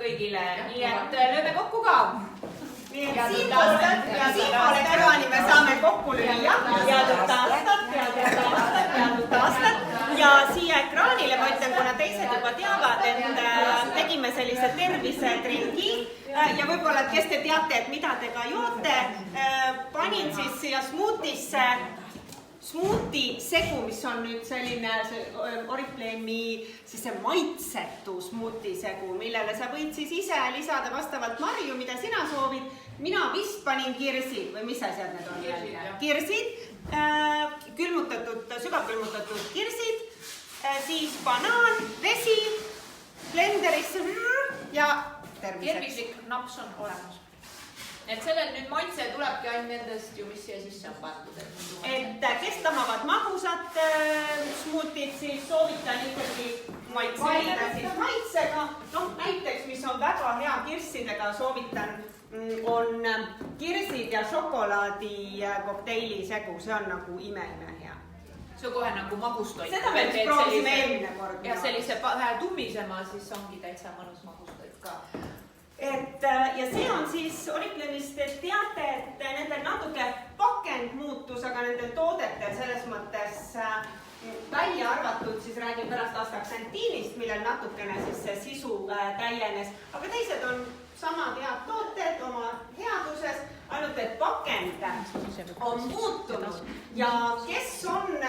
kõigile, nii et lööme kokku ka. Nii et siinpoole ekraani me saame kokku lüüa teadut aastat ja siia ekraanile ma ütlen, kuna teised juba teavad, et tegime sellise tervisetrengi ja võib-olla, et kes te teate, et mida te ka joote, panin siis siia smuuti segu, mis on nüüd selline Oriflame'i siis see maitsetu smuuti segu, millele sa võid siis ise lisada vastavalt marju, mida sina soovid. Mina vist panin kirsid või mis asjad need on? Kirsid, sügavkülmutatud kirsid, siis banaan, vesi, blenderisse ja terviseks. Tervislik naps on olemas. Et sellel nüüd maitse tulebki ainult nendest ju, mis siia sisse on pandud. Et kes tamavad magusat smuutit, siis soovitan ikkagi valida siis maitsega. No näiteks, mis on väga hea kirssidega, soovitan, on kirsid ja šokolaadi kokteili segu. See on nagu ime hea. See on kohe nagu magustoit. Seda me proovisime eelmine kord. Ja sellise vähe tummisema, siis ongi täitsa mõnus magustoit ka. Ja see on siis Oriflame'ist, et teate, et nendel natuke pakend muutus, aga nendel toodetel selles mõttes välja arvatud, siis räägin pärast Astaxanthinist, millel natukene siis see sisu täienes, aga teised on samad head tooted oma headuses, ainult et pakend on muutunud ja kes on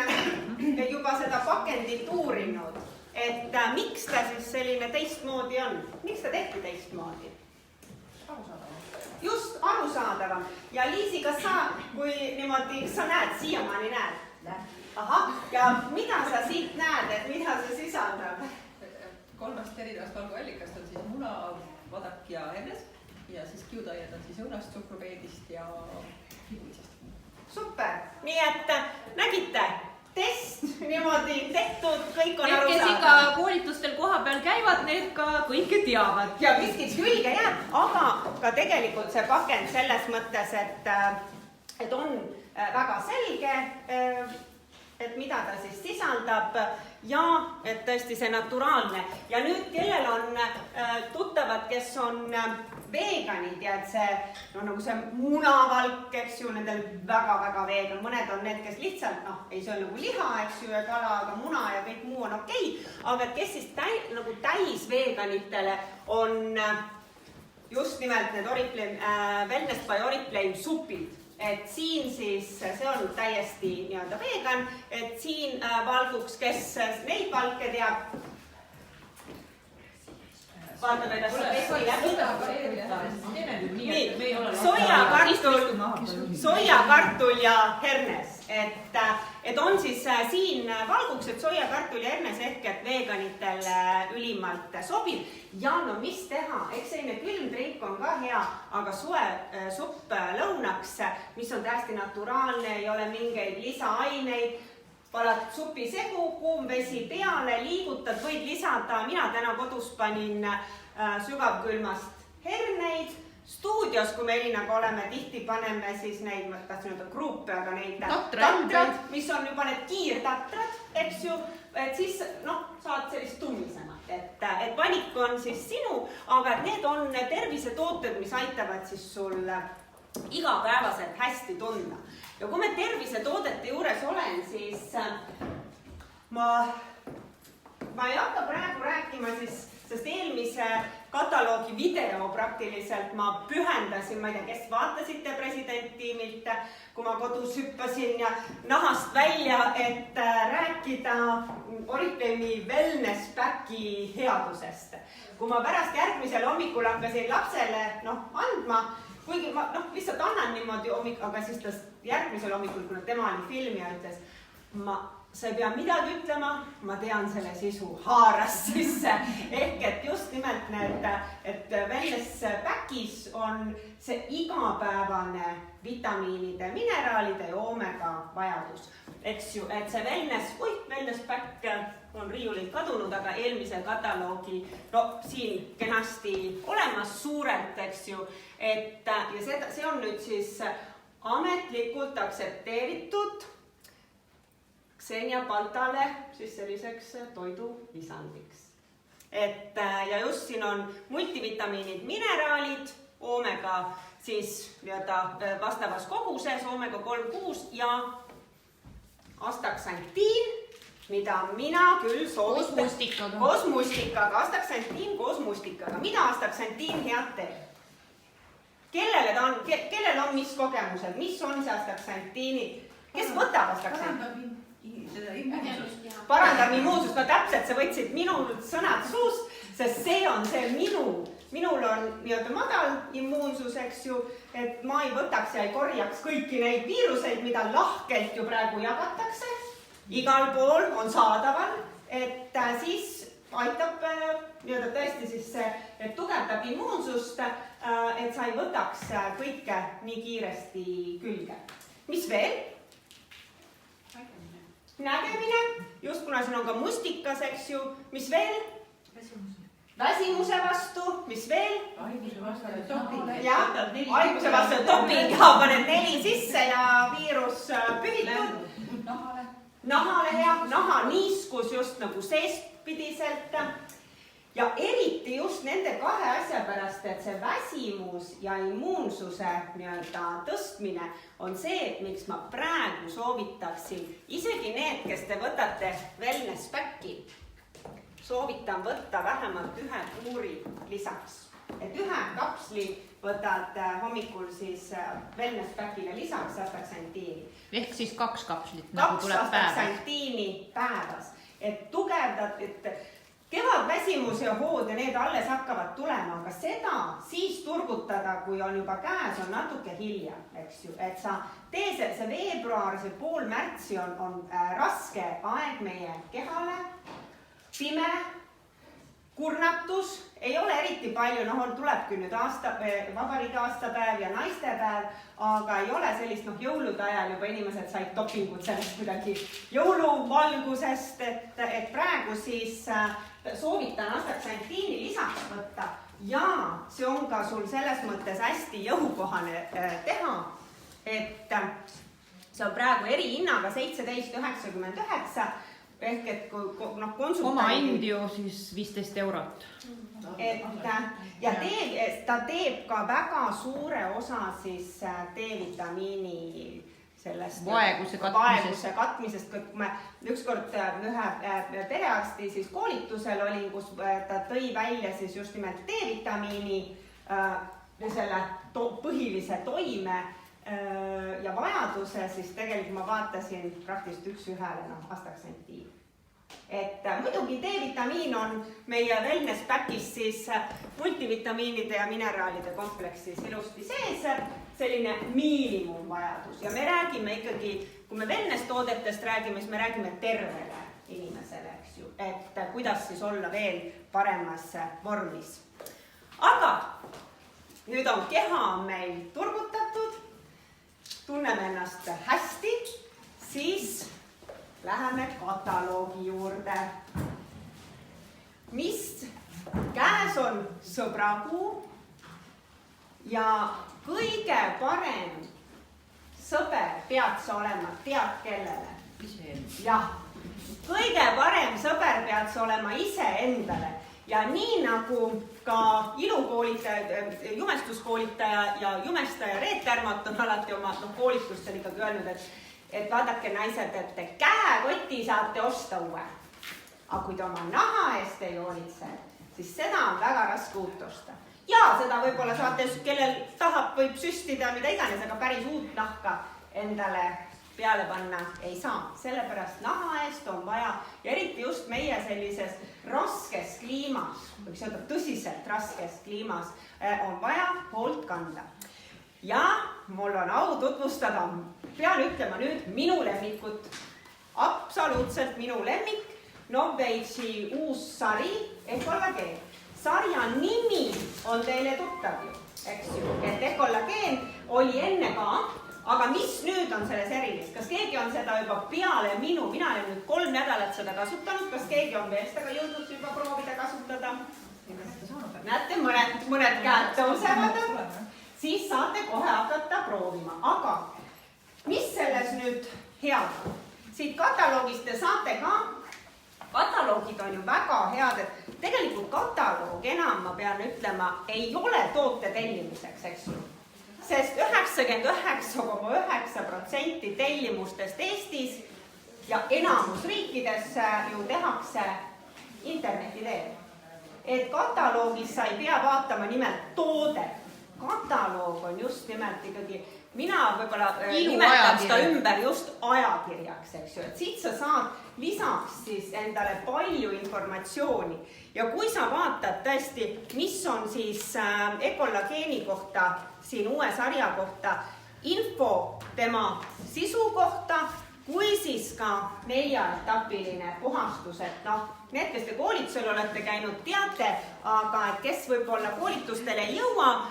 juba seda pakendit uurinud, et miks ta siis selline teistmoodi on, miks ta tehti teistmoodi? Just arusaadavam. Ja Liisi, kas sa, kui niimoodi, kas sa näed, siiamaani näed? Ahah, ja mida sa siit näed, et mida see sisaldab? 3 erinevast valguallikast on siis muna, vadak ja hernes ja siis kiudaied on siis õunast, suhkrupeedist ja kihulisest. Super, nii et nägite, test niimoodi tehtud, kõik on arusaadav. Kes ikka koolitustel koha peal käivad, need ka kõike teavad. Ja miskit külge jääb, aga ka tegelikult see pakend selles mõttes, et on väga selge, et mida ta siis sisaldab ja et tõesti see naturaalne. Ja nüüd, kellel on tuttavad, kes on veganid ja et see, no nagu see munavalk, eks ju, nendel väga-väga vegan. Mõned on need, kes lihtsalt, ei söö nagu liha, eks ju, ja kala, aga muna ja kõik muu on okei. Aga kes siis nagu täis veganitele on just nimelt need Wellness by Oriflame supid. Et siin siis, see on täiesti nii-öelda vegan, et siin valguks, kes neid valke teab, vaatame edasi soiakartul ja hernes, et on siis siin valguks, et soiakartul ja hernes ehk et veganitel ülimalt sobib. Ja no mis teha, eks selline külmdrink on ka hea, aga supp lõunaks, mis on täiesti naturaalne, ei ole mingeid lisaaineid, palad supi segu, kuum vesi peale, liigutad, võid lisada, mina täna kodus panin sügavkülmast herneid. Stuudios, kui me Elinaga oleme, tihti paneme siis neid, ma tahtsin öelda gruupe, aga neid tatrad, mis on juba need kiirtatrad, eks ju, et siis saad sellist tummisemat, et valik on siis sinu, aga need on tervisetooted, mis aitavad siis sul igapäevaselt hästi tunda. Ja kui me tervisetoodete juures olen, siis ma ei hakka praegu rääkima siis, sest eelmise kataloogi video praktiliselt ma pühendasin, ma ei tea, kes vaatasite presidenttiimilt, kui ma kodus hüppasin ja nahast välja, et rääkida Oriflame'i Wellness Packi headusest. Kui ma pärast järgmisel hommikul hakkasin lapsele andma, kuigi ma lihtsalt annan niimoodi aga siis ta järgmisel hommikul, kuna tema oli filmija, ütles, sa ei pea midagi ütlema, ma tean selle sisu, haaras sisse. Ehk et just nimelt need, et Wellness Packis on see igapäevane vitamiinide, mineraalide ja omega vajadus. Eks ju, et see Wellness Pack on riiulilt kadunud, aga eelmise kataloogi siin kenasti olemas suurelt, eks ju. Ja see on nüüd siis ametlikult aktsepteeritud Xenia Baltale siis selliseks toidulisandiks. ja just siin on multivitamiinid, mineraalid, oomega siis vastavas koguses, oomega 3,6 ja astaksantiin, mida mina küll soovitan. Koos mustikaga, astaksantiin koos mustikaga. Mida astaksantiin head teeb? Kellel on mis kogemused, mis on see astaksantiini? Kes võtab astaksantiini? Parandab immuunsust, no täpselt, sa võtsid minul sõnad suust, sest see on see minul on madal immuunsus, eks ju, et ma ei võtaks ja ei korjaks kõiki neid viiruseid, mida lahkelt ju praegu jagatakse, igal pool on saadaval, et siis aitab tõesti siis, et tugevdab immuunsust, et sa ei võtaks kõike nii kiiresti külge. Mis veel? Nägemine, just kuna siin on ka mustikas, eks ju, mis veel? Väsimuse vastu, mis veel? Haiguse vastu doping. Jah, haiguse vastu doping, paned 4 sisse ja viirus pühitud. Nahale hea, naha niiskus just nagu seestpidiselt. Ja eriti just nende 2 asja pärast, et see väsimus ja immuunsuse tõstmine on see, miks ma praegu soovitaksin, isegi need, kes te võtate wellness packi, soovitan võtta vähemalt 1 kuuri lisaks. Et 1 kapsli võtad hommikul siis wellness packile lisaks astaksantiini. Ehk siis 2 kapslit, 2 astaksantiini päevas. Et tugevdad, et kevadväsimus ja hood ja need alles hakkavad tulema, aga seda siis turgutada, kui on juba käes, on natuke hilja, eks ju. Et sa tee see veebruar, see pool märtsi on raske aeg meie kehale, pime, kurnatus, ei ole eriti palju, tulebki nüüd vabariigi aastapäev ja naistepäev, aga ei ole sellist, jõulude ajal juba inimesed said dopingut sellest kuidagi jõuluvalgusest, et praegu siis soovitan astaksantiini lisaks võtta ja see on ka sul selles mõttes hästi jõukohane teha, et see on praegu erihinnaga 17,99 ehk et konsultandi... Oma hind ju siis 15 eurot. Ja ta teeb ka väga suure osa siis D-vitamiini sellest vaeguse katmisest, kui me ükskord ühe perearsti siis koolitusel olin, kus ta tõi välja siis just nimelt D-vitamiini selle põhilise toime ja vajaduse, siis tegelikult ma vaatasin praktiliselt 1 ühele astaksantiin. Et muidugi D-vitamiin on meie wellness packis siis multivitamiinide ja mineraalide kompleksis ilusti sees, selline miinimumvajadus ja me räägime ikkagi, kui me wellness toodetest räägime, siis me räägime tervele inimesele, eks ju, et kuidas siis olla veel paremas vormis. Aga nüüd on keha meil turgutatud, tunneme ennast hästi, siis läheme kataloogi juurde. Mis käes on sõbrakuu ja kõige parem sõber pead sa olema, tead kellele? Jah, kõige parem sõber pead sa olema iseendale ja nii nagu ka ilukoolitaja, jumestuskoolitaja ja jumestaja Reet Tärmat on alati oma koolitustel ikkagi öelnud, et vaadake naised, et te käekoti saate osta uue. Aga kui te oma naha eest ei hoolitse, siis seda on väga raske uut osta. Ja seda võib-olla saate, kellel tahab, võib süstida mida iganes, aga päris uut nahka endale peale panna ei saa. Sellepärast naha eest on vaja, ja eriti just meie sellises raskes kliimas, võiks öelda tõsiselt raskes kliimas, on vaja hoolt kanda. Ja mul on au tutvustada, pean ütlema nüüd minu lemmikut, absoluutselt minu lemmik, Novveitsi uus sari Ekolageen. Sarja nimi on teile tuttav ju, eks ju, et Ekolageen oli enne ka, aga mis nüüd on selles erilist? Kas keegi on seda juba peale mina olen nüüd 3 nädalat seda kasutanud, kas keegi on veel seda jõudnud juba proovida kasutada? Näete, mõned käed tõusevad, siis saate kohe hakata proovima, aga mis selles nüüd head on? Siit kataloogist te saate ka, kataloogid on ju väga head, et tegelikult kataloog enam, ma pean ütlema, ei ole toote tellimiseks, eks ju. Sest 99,9% tellimustest Eestis ja enamus riikides ju tehakse interneti teel. Et kataloogis sa ei pea vaatama nimelt toodet. Kataloog on just nimelt ikkagi, mina võib-olla nimetan seda ümber just ajakirjaks, eks ju. Et siit sa saad lisaks siis endale palju informatsiooni. Ja kui sa vaatad tõesti, mis on siis Ecolageeni kohta, siin uue sarja kohta, info tema sisu kohta, kui siis ka 4-etapiline puhastus, et need, kes te koolitusel olete käinud, teate, aga kes võib-olla koolitustele ei jõua,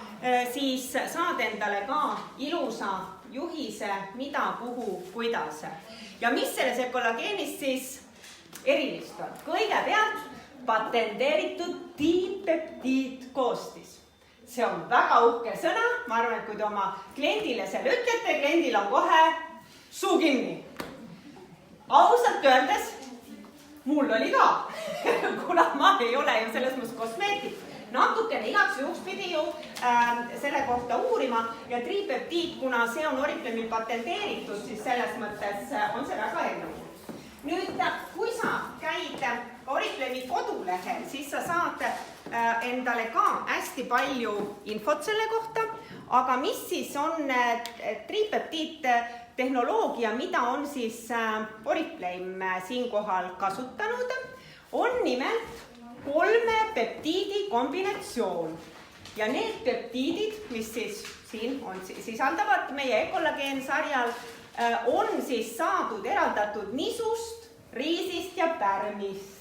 siis saad endale ka ilusa juhise, mida, kuhu, kuidas. Ja mis selles Ecolageenis siis erilist on? Kõigepealt patenteeritud dipeptiidkoostis. See on väga uhke sõna, ma arvan, et kui te oma kliendile selle ütlete, kliendil on kohe suu kinni. Ausalt öeldes, mul oli ka, kuna ma ei ole ju selles mõttes kosmeetik. Natukene igaks juhuks pidi ju selle kohta uurima ja tripeptiid, kuna see on Oriflamil patenteeritud, siis selles mõttes on see väga erinev. Nüüd, kui sa käid Oriflami kodulehel, siis sa saad endale ka hästi palju infot selle kohta, aga mis siis on tripeptiid tehnoloogia, mida on siis Oriflame siinkohal kasutanud, on nimelt 3 peptiidi kombinatsioon. Ja need peptiidid, mis siis siin on, sisaldavad meie Ecolageen sarjal, on siis saadud eraldatud nisust, riisist ja pärmist.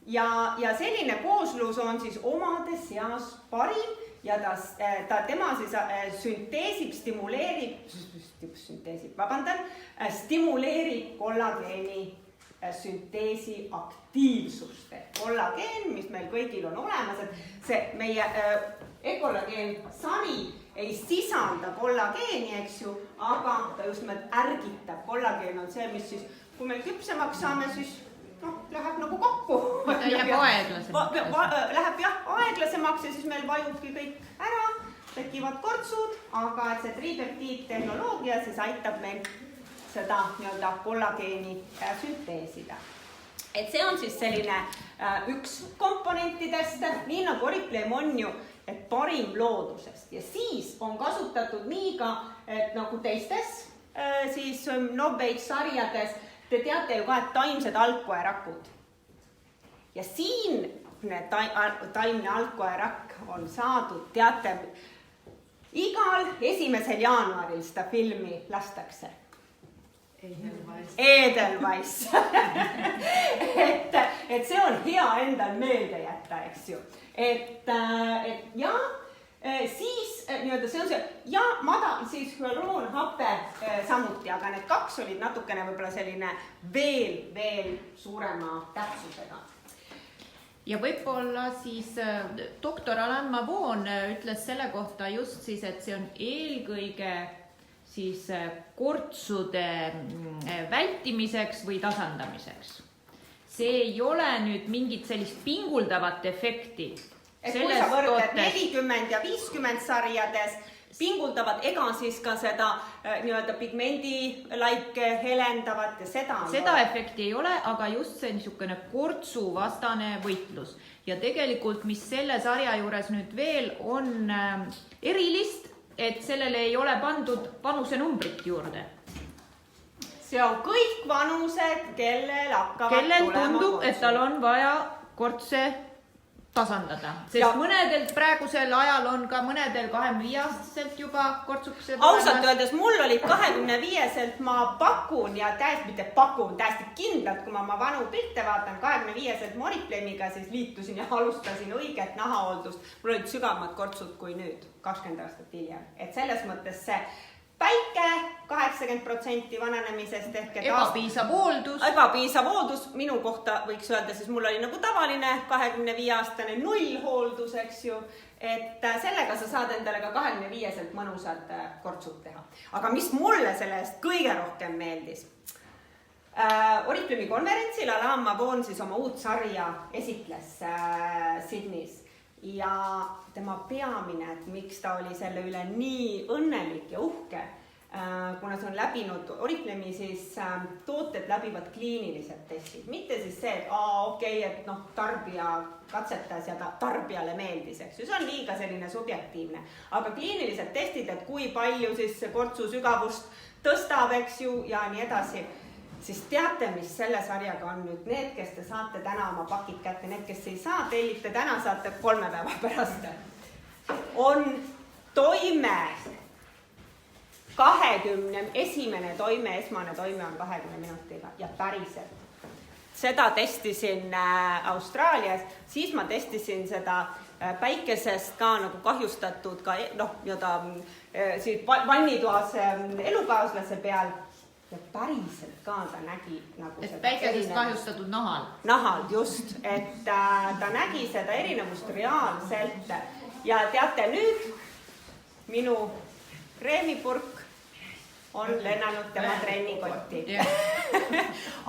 Ja selline kooslus on siis omade seas parim ja tema siis stimuleerib kollageeni sünteesi aktiivsust. Kollageen, mis meil kõigil on olemas, et see meie Ecolageen sari ei sisalda kollageeni, eks ju, aga ta just ärgitab. Kollageen on see, mis siis, kui meil küpsemaks saame, siis läheb nagu kokku. Ta jääb aeglasemaks. Läheb jah aeglasemaks ja siis meil vajubki kõik ära, tekivad kortsud, aga et see tripeptiid tehnoloogia siis aitab meil seda nii-öelda kollageeni sünteesida. Et see on siis selline üks komponentidest, nii nagu Oriflame on ju, et parim loodusest. Ja siis on kasutatud nii ka, et nagu teistes siis Novbase-sarjades, te teate ju ka, et taimsed algkoerakud. Ja siin taimne algkoerak on saadud, teate, igal 1. jaanuaril seda filmi lastakse. Edelweiss. et see on hea endal meelde jätta, eks ju. Et ja siis nii-öelda see on see ja madal siis hüaluroonhape samuti, aga need 2 olid natukene võib-olla selline veel suurema tähtsusega. Ja võib-olla siis doktor Alain Mavon ütles selle kohta just siis, et see on eelkõige siis kortsude vältimiseks või tasandamiseks. See ei ole nüüd mingit sellist pinguldavat efekti. Et kui sa võrdled 40 ja 50 sarjades pinguldavad, ega siis ka seda nii-öelda pigmendilaike helendavat ja seda efekti ei ole, aga just see niisugune kortsuvastane võitlus. Ja tegelikult, mis selle sarja juures nüüd veel on erilist, et sellele ei ole pandud vanusenumbrit juurde. See on kõik vanused, kellel hakkavad kellel tundub, et tal on vaja kortse tasandada. Sest mõnedel praegusel ajal on ka mõnedel 25-aastaselt juba kortsukesed. Ausalt öeldes mul olid 25-selt, ma pakun ja täiesti kindlalt, kui ma vanu pilte vaatan, 25-selt Oriflame'iga siis liitusin ja alustasin õiget nahahooldust. Mul olid sügavamad kortsud kui nüüd, 20 aastat hiljem. Et selles mõttes see päike 80% vananemisest ehk ebapiisav hooldus minu kohta võiks öelda, siis mul oli nagu tavaline 25-aastane nullhooldus, eks ju, et sellega sa saad endale ka 25-selt mõnusad kortsud teha. Aga mis mulle sellest kõige rohkem meeldis, Oriplemi konverentsil Alain Mavon siis oma uut sarja esitles Sydneys ja tema peamine, et miks ta oli selle üle nii õnnelik ja uhke, kuna see on läbinud Oriplemi, siis tooted läbivad kliinilised testid, mitte siis see, et okei, et noh, tarbija katsetas ja ta tarbijale meeldis, eks ju, see on liiga selline subjektiivne, aga kliinilised testid, et kui palju siis see kortsu sügavust tõstab, eks ju, ja nii edasi, siis teate, mis selle sarjaga on nüüd need, kes te saate täna oma pakid kätte, need, kes ei saa, tellite täna, saate 3 päeva pärast, on toime 21. toime, esmane toime on 20 minutiga ja päriselt. Seda testisin Austraalias, siis ma testisin seda päikesest ka nagu kahjustatud ka siit vannitoas elukaaslase peal ja päriselt ka ta nägi nagu et päikesest kahjustatud nahal. Nahal, just, et ta nägi seda erinevust reaalselt ja teate nüüd, minu kreemipurk on lennanud tema trennikotti.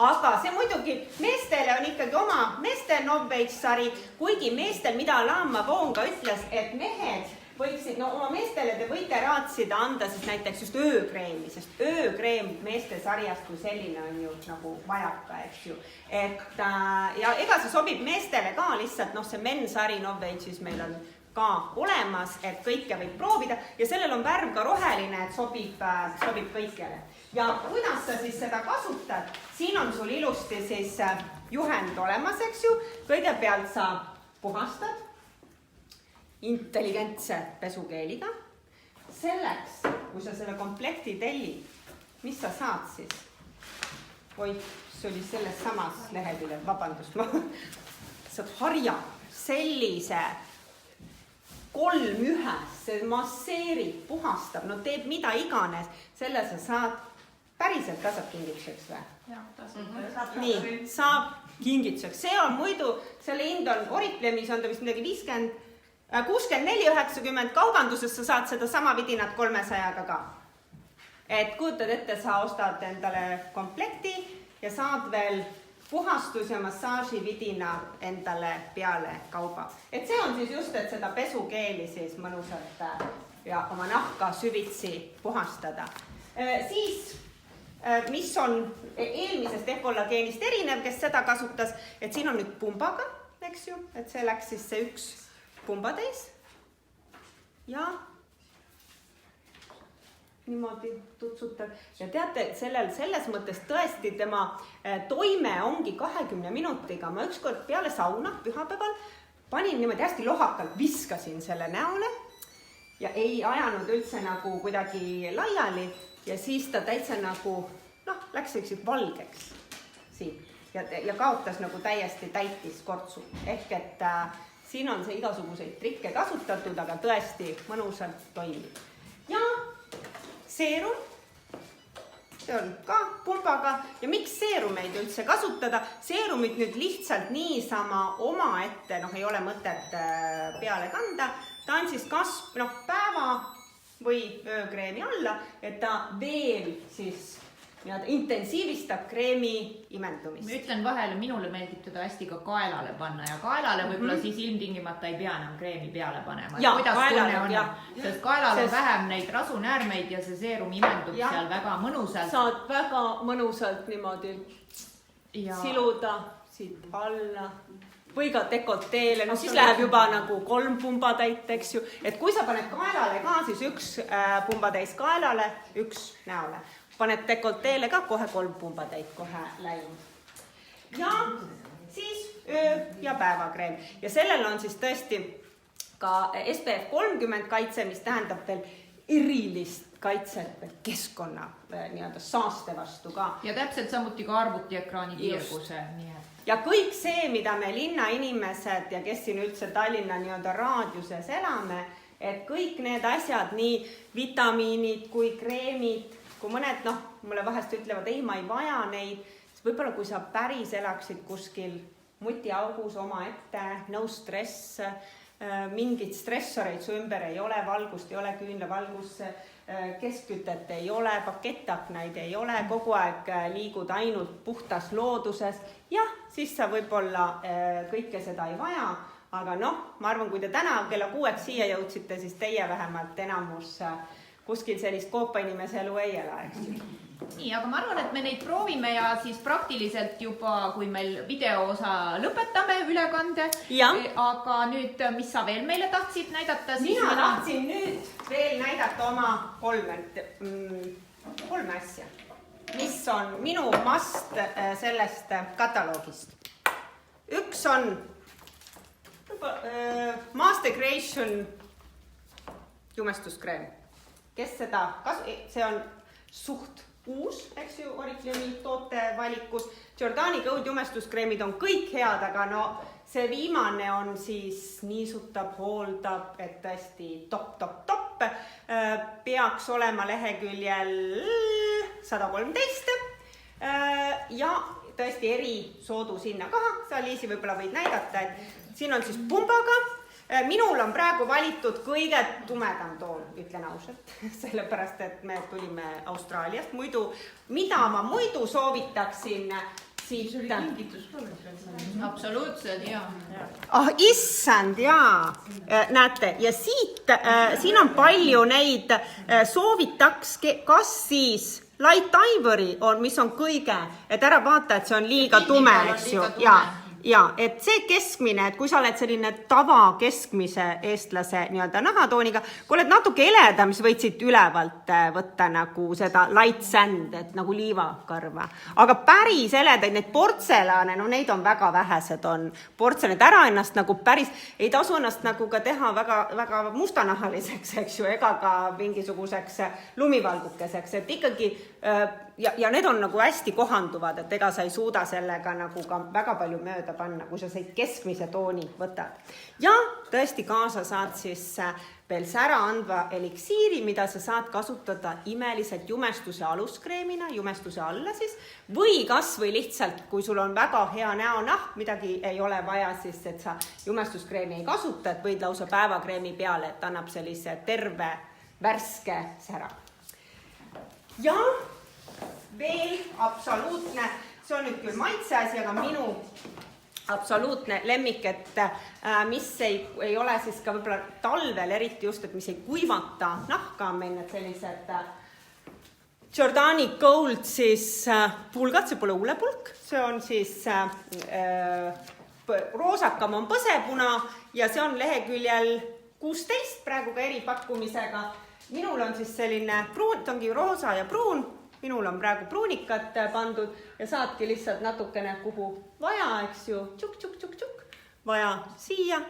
Aga see muidugi meestele on ikkagi oma meeste Novveitš-sari, kuigi meestel, mida Alain Mavon ka ütles, et mehed võiksid, oma meestele te võite raatsida anda siis näiteks just öökreemi, sest öökreem meeste sarjast kui selline on ju nagu vajaka, eks ju. Ja ega see sobib meestele ka lihtsalt, see mensari Novveitšis meil on ka olemas, et kõike võib proovida ja sellel on värv ka roheline, et sobib kõikjale. Ja kuidas sa siis seda kasutad? Siin on sul ilusti siis juhend olemas, eks ju. Kõigepealt sa puhastad intelligentse pesukeeliga. Selleks, kui sa selle komplekti tellid, mis sa saad siis? See oli selles samas leheküljel, vabandust, saad harja sellise 3 ühes, see masseerib, puhastab, teeb mida iganes, selle sa saad päriselt ka saab kingituseks või? Jah, tasub. Nii, saab kingituseks. See on muidu, selle hind on Oriplemis on ta vist midagi 64,90, kaubanduses sa saad seda sama vidinat 300-ga ka. Et kujutad ette, sa ostad endale komplekti ja saad veel puhastus- ja massaažividina endale peale kauba. Et see on siis just, et seda pesukeeli siis mõnusalt ja oma nahka süvitsi puhastada. Siis, mis on eelmisest Efolageenist erinev, kes seda kasutas, et siin on nüüd pumbaga, eks ju, et see läks siis see üks pumbatäis ja niimoodi tutsutab. Ja teate, selles mõttes tõesti tema toime ongi 20 minutiga. Ma ükskord peale sauna pühapäeval panin niimoodi hästi lohakalt, viskasin selle näole ja ei ajanud üldse nagu kuidagi laiali ja siis ta täitsa nagu, läks üksid valgeks siin ja kaotas nagu täiesti täitis kortsu. Ehk et siin on see igasuguseid trikke kasutatud, aga tõesti mõnusalt toimib. Ja seerum, see on ka pumbaga ja miks seerumeid üldse kasutada? Seerumid nüüd lihtsalt niisama omaette, ei ole mõtet peale kanda. Ta on siis kasv päeva või öökreemi alla, et ta veel siis intensiivistab kreemi imendumist. Ma ütlen vahele, minule meeldib teda hästi ka kaelale panna ja kaelale võib-olla siis ilmtingimata ei pea enam kreemi peale panema. Ja, kuidas kaelale, tunne on? Sest kaelal on vähem neid rasunäärmeid ja see seerum imendub seal väga mõnusalt. Saad väga mõnusalt niimoodi siluda siit alla või ka dekolteele, siis läheb juba nagu 3 pumbatäit, eks ju. Et kui sa paned kaelale ka, siis 1 pumbatäis kaelale, 1 näole. Paned dekolteele ka kohe 3 pumbatäit kohe läinud. Ja siis öö- ja päevakreem. Ja sellel on siis tõesti ka SPF 30 kaitse, mis tähendab veel erilist kaitset keskkonna saaste vastu ka. Ja täpselt samuti ka arvutiekraani kiirguse. Ja kõik see, mida me linnainimesed ja kes siin üldse Tallinna raadiuses elame, et kõik need asjad, nii vitamiinid kui kreemid, kui mõned, mulle vahest ütlevad, ei, ma ei vaja neid, siis võib-olla kui sa päris elaksid kuskil mutiaugus oma ette, no stress, mingit stressoreid su ümber ei ole, valgust ei ole, küünlavalgus, keskkütet ei ole, pakettaknaid ei ole, kogu aeg liigud ainult puhtas looduses. Jah, siis sa võib-olla kõike seda ei vaja, aga ma arvan, kui te täna kella 6 siia jõudsite, siis teie vähemalt enamus kuskil sellist koopainimese elu ei ela, eks. Nii, aga ma arvan, et me neid proovime ja siis praktiliselt juba, kui meil videoosa lõpetame ülekande. Aga nüüd, mis sa veel meile tahtsid näidata? Mina tahtsin nüüd veel näidata oma kolme asja, mis on minu must sellest kataloogist. Üks on Master Creation jumestuskreem. Kes seda see on suht uus, eks ju, Oriflame tootevalikus. Jordani Gold jumestuskreemid on kõik head, aga see viimane on siis niisutab, hooldab, et tõesti top. Peaks olema leheküljel 113 ja tõesti erisoodus hinnaga. Sa, Liisi, võib-olla võid näidata, et siin on siis pumbaga. Minul on praegu valitud kõige tumedam toon, ütlen ausalt, sellepärast, et me tulime Austraaliast. Mida ma muidu soovitaksin siit? Absoluutselt, jaa. Issand, jaa. Näete, ja siin on palju neid soovitaks, kas siis Light Ivory on, mis on kõige, et ära vaata, et see on liiga tume, eks ju. Ja, et see keskmine, et kui sa oled selline tava keskmise eestlase nii-öelda nahatooniga, kui oled natuke eledam, siis võid siit ülevalt võtta nagu seda light sand, et nagu liivakarva. Aga päris eledaid, need portselane, neid on väga vähesed on. Portselane, ära ennast nagu päris, ei tasu ennast nagu ka teha väga mustanahaliseks, eks ju, ega ka mingisuguseks lumivalgukeseks, et ikkagi ja need on nagu hästi kohanduvad, et ega sa ei suuda sellega nagu ka väga palju mööda panna, kui sa said keskmise tooni võtad. Ja tõesti kaasa saad siis veel sära andva eliksiiri, mida sa saad kasutada imeliselt jumestuse aluskreemina, jumestuse alla siis, või kas või lihtsalt, kui sul on väga hea näonahk, midagi ei ole vaja siis, et sa jumestuskreemi ei kasuta, et võid lausa päevakreemi peale, et annab sellise terve värske sära. Ja veel absoluutne, see on nüüd küll maitse asi, aga minu absoluutne lemmik, et mis ei ole siis ka võib-olla talvel eriti just, et mis ei kuivata nahka, on meil need sellised Jordani Gold siis pulgad, see pole huulepulk, see on siis roosakam on põsepuna ja see on leheküljel 16 praegu ka eripakkumisega. Minul on siis selline pruun, ta ongi roosa ja pruun. Minul on praegu pruunikat pandud ja saadki lihtsalt natukene kuhu vaja, eks ju, tšuk, vaja siia,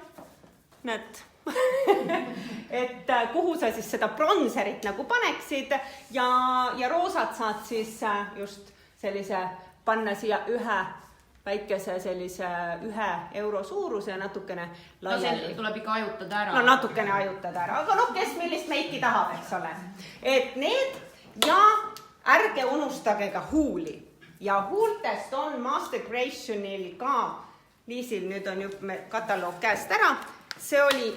näed, et kuhu sa siis seda bronzerit nagu paneksid ja roosat saad siis just sellise panna siia ühe väikese sellise 1 euro suuruse ja natukene laiali. See tuleb ikka ajutada ära. Natukene ajutada ära, aga kes millist meiki tahab, eks ole. Et need ja ärge unustage ka huuli. Ja huultest on Master Creationil ka, Liisil nüüd on juba kataloog käest ära, see oli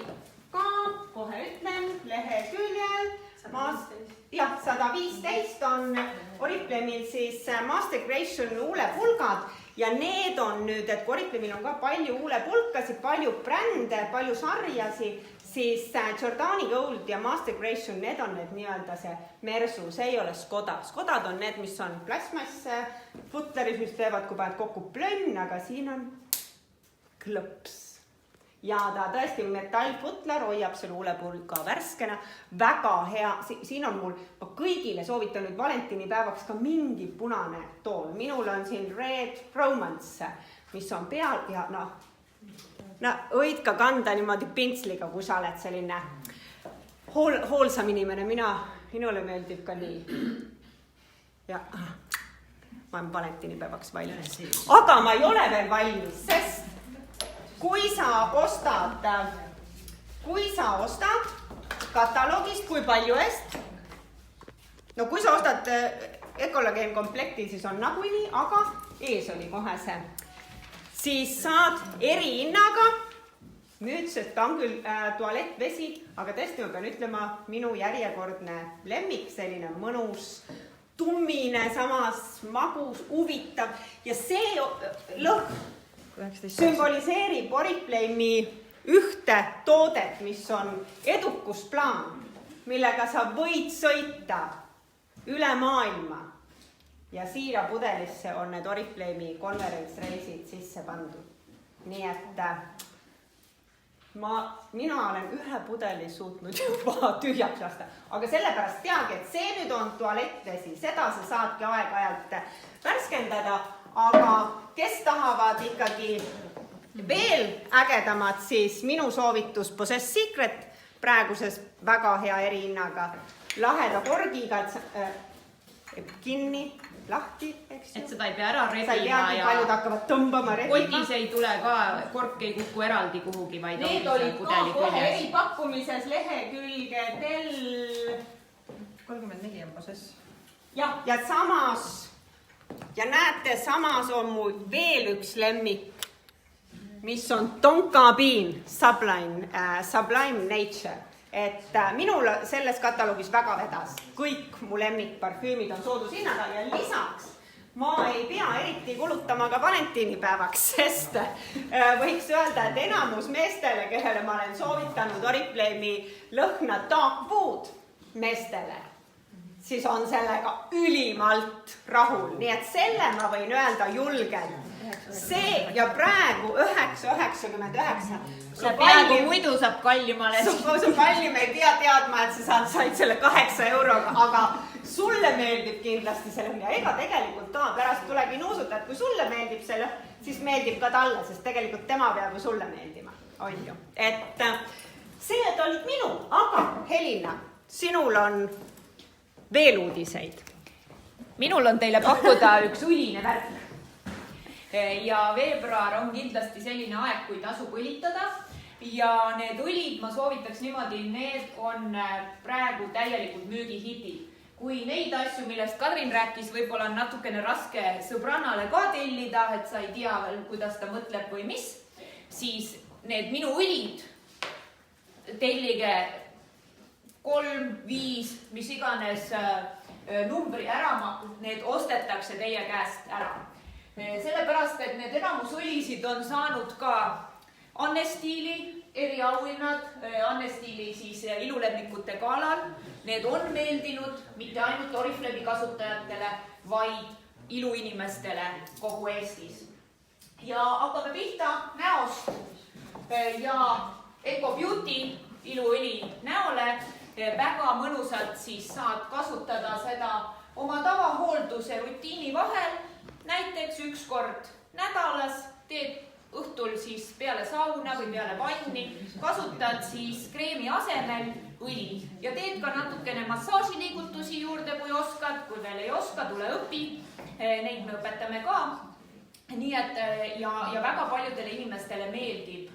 ka, kohe ütlen, leheküljel, 115 on Oriflame'il siis Master Creation huulepulgad ja need on nüüd, et kui Oriflame'il on ka palju huulepulkasid, palju brände, palju sarjasi, siis Jordani Gold ja Master Creation, need on need nii-öelda see mersu, see ei ole Skoda. Skodad on need, mis on plasmas futleris, mis teevad, kui paned kokku plönn, aga siin on klõps. Ja ta tõesti metallfutler hoiab selle huulepulga värskena, väga hea, siin on mul kõigile soovitanud valentinipäevaks ka mingi punane toon. Minul on siin Red Romance, mis on peal ja võid ka kanda niimoodi pintsliga, kui sa oled selline hoolsam inimene, minule meeldib ka nii. Ja ma olen valentinipäevaks valmis. Aga ma ei ole veel valmis, sest kui sa ostad kataloogist, kui palju eest, kui sa ostad Ecologeen komplekti, siis on nagunii, aga ees oli kohe see. Siis saad erihinnaga müüts, et ta on küll tualettvesi, aga tõesti ma pean ütlema, minu järjekordne lemmik, selline mõnus, tummine, samas magus, huvitav ja see lõhn sümboliseerib Oriflame'i ühte toodet, mis on edukusplaan, millega sa võid sõita üle maailma ja siira pudelisse on need Oriflame'i konverentsreisid sisse pandud. Nii et mina olen ühe pudeli suutnud juba tühjaks lasta, aga sellepärast teagi, et see nüüd on tualettvesi, seda sa saadki aeg-ajalt värskendada, aga kes tahavad ikkagi veel ägedamad, siis minu soovitus Possess Secret praeguses väga hea erihinnaga, laheda korgiga, kinni, lahti, eks ju. Et seda ei pea ära rebima sa ei teagi, paljud hakkavad tõmbama, rebima. Kotis ei tule ka, kork ei kuku eraldi kuhugi, vaid need olid ka kohe eripakkumises lehekülgedel 34 on Possess. Ja samas, ja näete, samas on mul veel üks lemmik, mis on Tonka Bean Sublime Nature. Et minul selles kataloogis väga vedas. Kõik mu lemmikparfüümid on soodushinnaga ja lisaks ma ei pea eriti kulutama ka valentiinipäevaks, sest võiks öelda, et enamus meestele, kellele ma olen soovitanud Oriflame'i lõhna Dark Wood meestele, siis on sellega ülimalt rahul. Nii et selle ma võin öelda julgelt. See ja praegu 9,99. Peaaegu muidu saab kallimale. Su kallim ei pea teadma, et sa said selle 8 euroga, aga sulle meeldib kindlasti selle ja ega tegelikult ta pärast tulegi nuusuta, et kui sulle meeldib selle, siis meeldib ka talle, sest tegelikult tema peab ju sulle meeldima. On ju. Et see, et olid minu, aga Helina, sinul on veel uudiseid. Minul on teile pakkuda üks õline värk. Ja veebruar on kindlasti selline aeg, kui tasub õlitada ja need õlid ma soovitaks niimoodi, need on praegu täielikult müügihitid. Kui neid asju, millest Kadrin rääkis, võib-olla on natukene raske sõbrannale ka tellida, et sa ei tea veel, kuidas ta mõtleb või mis, siis need minu õlid tellige 3, 5, mis iganes numbri ära, need ostetakse teie käest ära. Sellepärast, et need enamus õlisid on saanud ka Anne Stiili eriauhinnad, Anne Stiili siis ilulemmikute galal. Need on meeldinud mitte ainult Oriflame'i kasutajatele, vaid iluinimestele kogu Eestis. Ja hakkame pihta näost ja Eco Beauty iluõli näole. Väga mõnusalt siis saad kasutada seda oma tavahoolduse rutiini vahel. Näiteks üks kord nädalas teed õhtul siis peale sauna või peale vanni, kasutad siis kreemi asemel õli ja teed ka natukene massaažiliigutusi juurde, kui oskad, kui veel ei oska, tule õpi, neid me õpetame ka. Nii et ja väga paljudele inimestele meeldib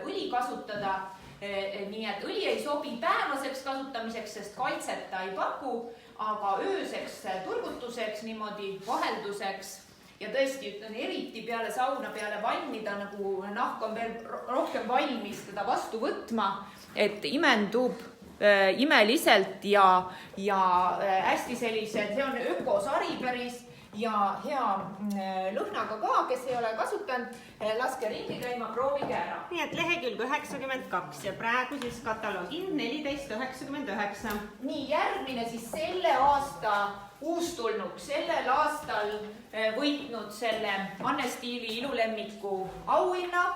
õli kasutada, nii et õli ei sobi päevaseks kasutamiseks, sest kaitset ta ei paku, aga ööseks turgutuseks, niimoodi vahelduseks. Ja tõesti ütlen, eriti peale sauna, peale vanni ta nagu nahk on veel rohkem valmis teda vastu võtma, et imendub imeliselt ja hästi sellised, see on ökosari päris ja hea lõhnaga ka, kes ei ole kasutanud, laske ringi käima, proovige ära. Nii et lehekülg 92 ja praegu siis kataloogin 14,99. Nii, järgmine siis selle aasta uustulnuks, sellel aastal võitnud selle Anne Stiili ilulemmiku auhinna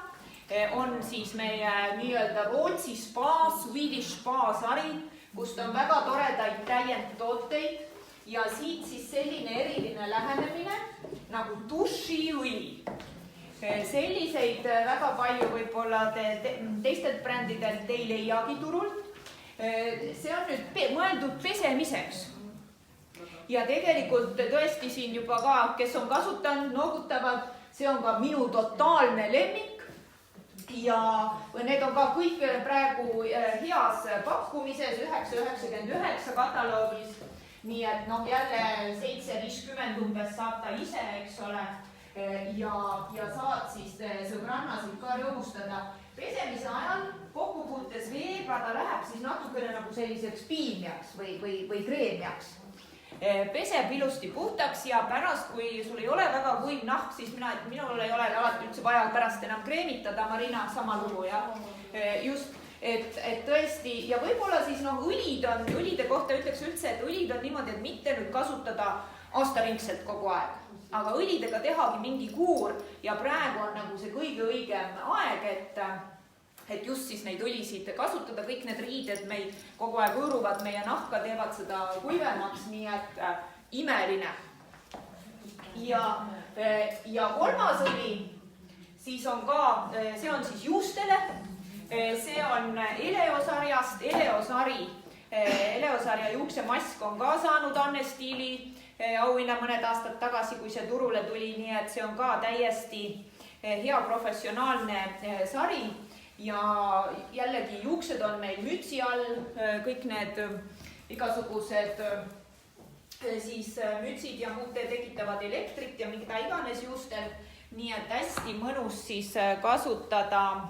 on siis meie nii-öelda Rootsi spa, Swedish spa sari, kust on väga toredaid täiendtooteid ja siit siis selline eriline lähenemine nagu dušiõli. Selliseid väga palju võib-olla teistelt brändidelt ei leiagi turult. See on nüüd mõeldud pesemiseks. Ja tegelikult tõesti siin juba ka, kes on kasutanud, noogutavad, see on ka minu totaalne lemmik ja need on ka kõik praegu heas pakkumises 9,99 kataloogis. Nii et jälle 7,50 umbes saab ta ise, eks ole, ja saad siis sõbrannasid ka rõõmustada. pesemise ajal kokkupuutes veega ta läheb siis natukene nagu selliseks piimjaks või kreemjaks. Peseb ilusti puhtaks ja pärast, kui sul ei ole väga kuiv nahk, siis minul ei ole alati üldse vaja pärast enam kreemitada, Marina, sama lugu, jah. Just, et tõesti, ja võib-olla siis õlide kohta ütleks üldse, et õlid on niimoodi, et mitte nüüd kasutada aastaringselt kogu aeg, aga õlidega tehagi mingi kuur ja praegu on nagu see kõige õigem aeg, et just siis neid õlisid kasutada, kõik need riided meil kogu aeg hõõruvad meie nahka, teevad seda kuivemaks, nii et imeline. Ja kolmas õli, siis on ka, see on siis juustele, see on Eleosarjast, Eleosarja juuksemask on ka saanud Anne Stiili auhinna mõned aastad tagasi, kui see turule tuli, nii et see on ka täiesti hea professionaalne sari. Ja jällegi juuksed on meil mütsi all, kõik need igasugused siis mütsid ja muud tekitavad elektrit ja mida iganes juustel. Nii et hästi mõnus siis kasutada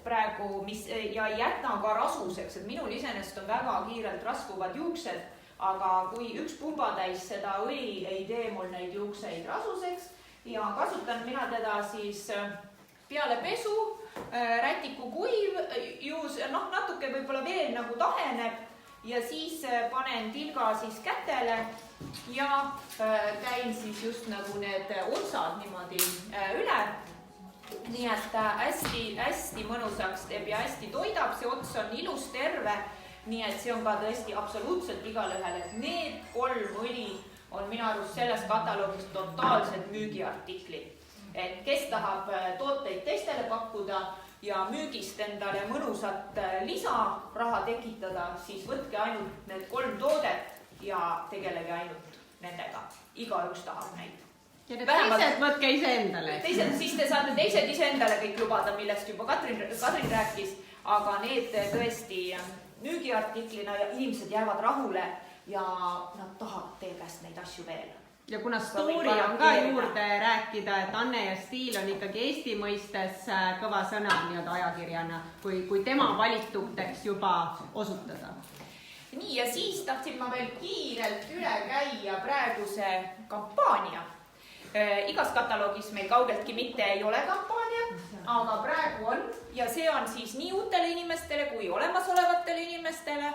praegu, ja ei jäta ka rasuseks, et minul iseenesest on väga kiirelt rasvuvad juuksed, aga kui üks pumbatäis seda õli ei tee mul neid juukseid rasuseks ja kasutan mina teda siis peale pesu, rätiku kuiv, juus, natuke võib-olla veel nagu taheneb ja siis panen tilga siis kätele ja käin siis just nagu need otsad niimoodi üle. Nii et hästi mõnusaks teeb ja hästi toidab, see ots on ilus, terve, nii et see on ka tõesti absoluutselt igale ühele, et need 3 õli on minu arust selles kataloogis totaalsed müügiartiklid. Et kes tahab tooteid teistele pakkuda ja müügist endale mõnusat lisaraha tekitada, siis võtke ainult need 3 toodet ja tegelege ainult nendega. Igaüks tahab neid. Ja need teised võtke ise endale. Siis te saate teised ise endale kõik lubada, millest juba Katrin rääkis, aga need tõesti müügiartiklina ja inimesed jäävad rahule ja nad tahavad teie käest neid asju veel. Ja kuna story on ka juurde rääkida, et Anne ja Stiil on ikkagi Eesti mõistes kõva sõna ajakirjana, kui tema valituteks juba osutada. Nii, ja siis tahtsin ma veel kiirelt üle käia praeguse kampaania. Igas kataloogis meil kaugeltki mitte ei ole kampaania, aga praegu on ja see on siis nii uutele inimestele kui olemasolevatele inimestele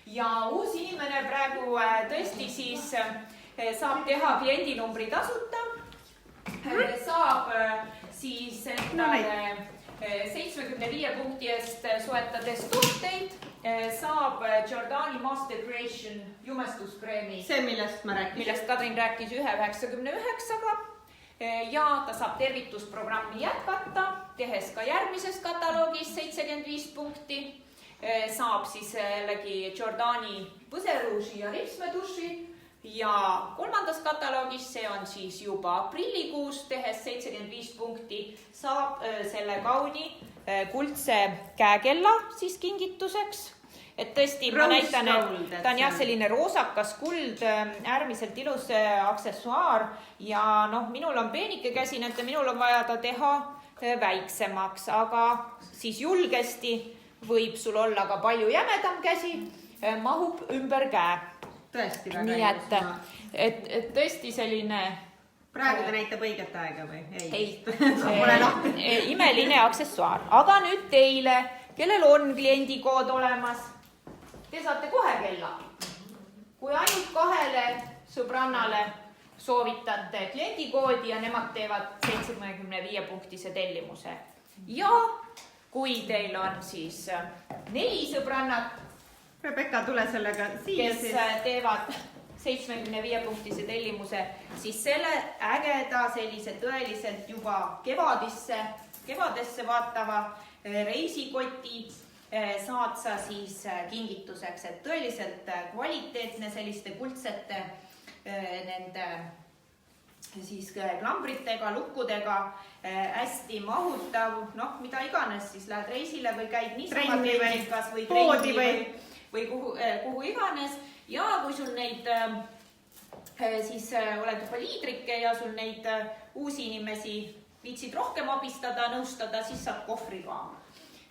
ja uus inimene praegu tõesti siis saab teha kliendinumbri tasuta, saab siis endale 75 punkti eest soetades tooteid, saab Giordani Master Creation jumestuskreemi. See, millest ma rääkisin. Millest Katrin rääkis 1,99-ga ja ta saab tervitusprogrammi jätkata, tehes ka järgmises kataloogis 75 punkti. Saab siis jällegi Giordani põseruusi ja ripsmeduši ja kolmandas kataloogis, see on siis juba aprillikuus, tehes 75 punkti, saab selle kauni kuldse käekella siis kingituseks. Et tõesti, ma näitan, et ta on jah selline roosakas kuld, äärmiselt ilus aksessuaar ja minul on peenike käsi, et minul on vaja ta teha väiksemaks, aga siis julgesti võib sul olla ka palju jämedam käsi, mahub ümber käe. Tõesti väga nii et tõesti selline... Praegu ta näitab õiget aega või? Ei. Imeline aksessuaar. Aga nüüd teile, kellel on kliendikood olemas, te saate kohe kella. Kui ainult 2 sõbrannale soovitate kliendikoodi ja nemad teevad 75 punktise tellimuse. Ja kui teil on siis 4 sõbrannat, Rebecca, tule sellega siia, kes teevad 75 punktise tellimuse, siis selle ägeda sellise tõeliselt juba kevadesse vaatava reisikoti saad sa siis kingituseks, et tõeliselt kvaliteetne selliste kuldsete nende siis klambritega, lukkudega, hästi mahutav, mida iganes, siis lähed reisile või käid niisama trennikas või trenni või kuhu iganes ja kui sul neid siis oled juba liidrikke ja sul neid uusi inimesi viitsid rohkem abistada, nõustada, siis saad kohvri ka.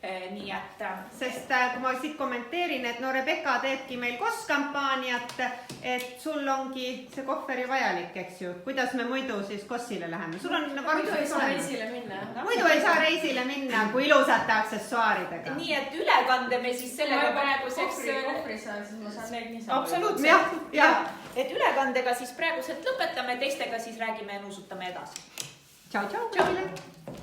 Nii et... Sest kui ma siit kommenteerin, et no Rebecca teebki meil KOS-kampaaniat, et sul ongi see kohveri vajalik, eks ju. Kuidas me muidu siis KOS-ile läheme? Sul on muidu ei saa reisile minna. Muidu ei saa reisile minna, kui ilusate aksessuaaridega. Nii et ülekande me siis sellega praeguseks... Kohvri saan, siis ma saan neid niisama. Absoluutselt. Ja. Et ülekandega siis praeguselt lõpetame, teistega siis räägime ja nuusutame edasi. Tšau, tšau.